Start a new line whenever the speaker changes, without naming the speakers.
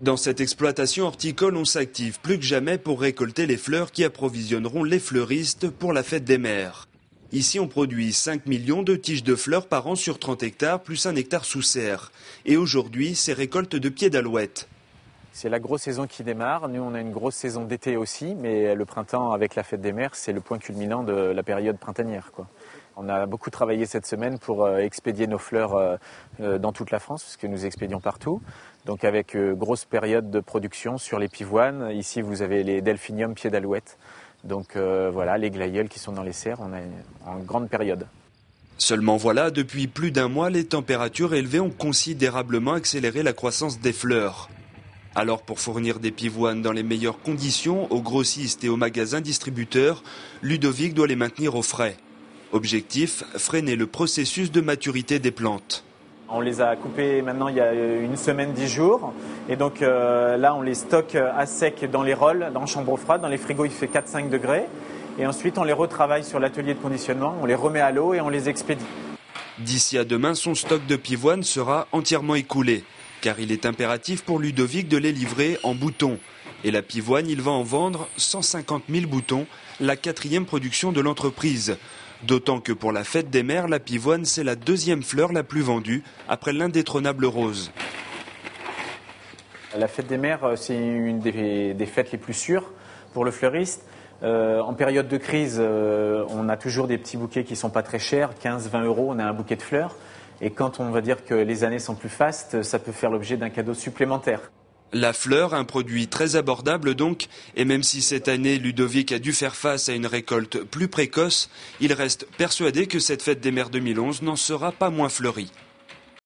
Dans cette exploitation horticole, on s'active plus que jamais pour récolter les fleurs qui approvisionneront les fleuristes pour la fête des mères. Ici, on produit 5 millions de tiges de fleurs par an sur 30 hectares, plus 1 hectare sous serre. Et aujourd'hui, c'est récolte de pieds d'alouette.
C'est la grosse saison qui démarre. Nous, on a une grosse saison d'été aussi, mais le printemps, avec la fête des mères, c'est le point culminant de la période printanière, quoi. On a beaucoup travaillé cette semaine pour expédier nos fleurs dans toute la France, parce que nous expédions partout. Donc avec grosse période de production sur les pivoines. Ici, vous avez les delphiniums pieds d'alouette. Donc voilà, les glaïeuls qui sont dans les serres, on est en grande période.
Seulement voilà, depuis plus d'un mois, les températures élevées ont considérablement accéléré la croissance des fleurs. Alors pour fournir des pivoines dans les meilleures conditions aux grossistes et aux magasins distributeurs, Ludovic doit les maintenir au frais. Objectif, freiner le processus de maturité des plantes.
On les a coupés maintenant il y a une semaine, 10 jours. Et donc là, on les stocke à sec dans les rolls, dans chambre froide. Dans les frigos, il fait 4-5 degrés. Et ensuite, on les retravaille sur l'atelier de conditionnement. On les remet à l'eau et on les expédie.
D'ici à demain, son stock de pivoines sera entièrement écoulé. Car il est impératif pour Ludovic de les livrer en boutons. Et la pivoine, il va en vendre 150 000 boutons, la 4e production de l'entreprise. D'autant que pour la fête des mères, la pivoine, c'est la 2e fleur la plus vendue, après l'indétrônable rose.
La fête des mères, c'est une des fêtes les plus sûres pour le fleuriste. En période de crise, on a toujours des petits bouquets qui ne sont pas très chers, 15-20 euros, on a un bouquet de fleurs. Et quand on va dire que les années sont plus fastes, ça peut faire l'objet d'un cadeau supplémentaire.
La fleur, un produit très abordable donc, et même si cette année Ludovic a dû faire face à une récolte plus précoce, il reste persuadé que cette fête des mères 2011 n'en sera pas moins fleurie.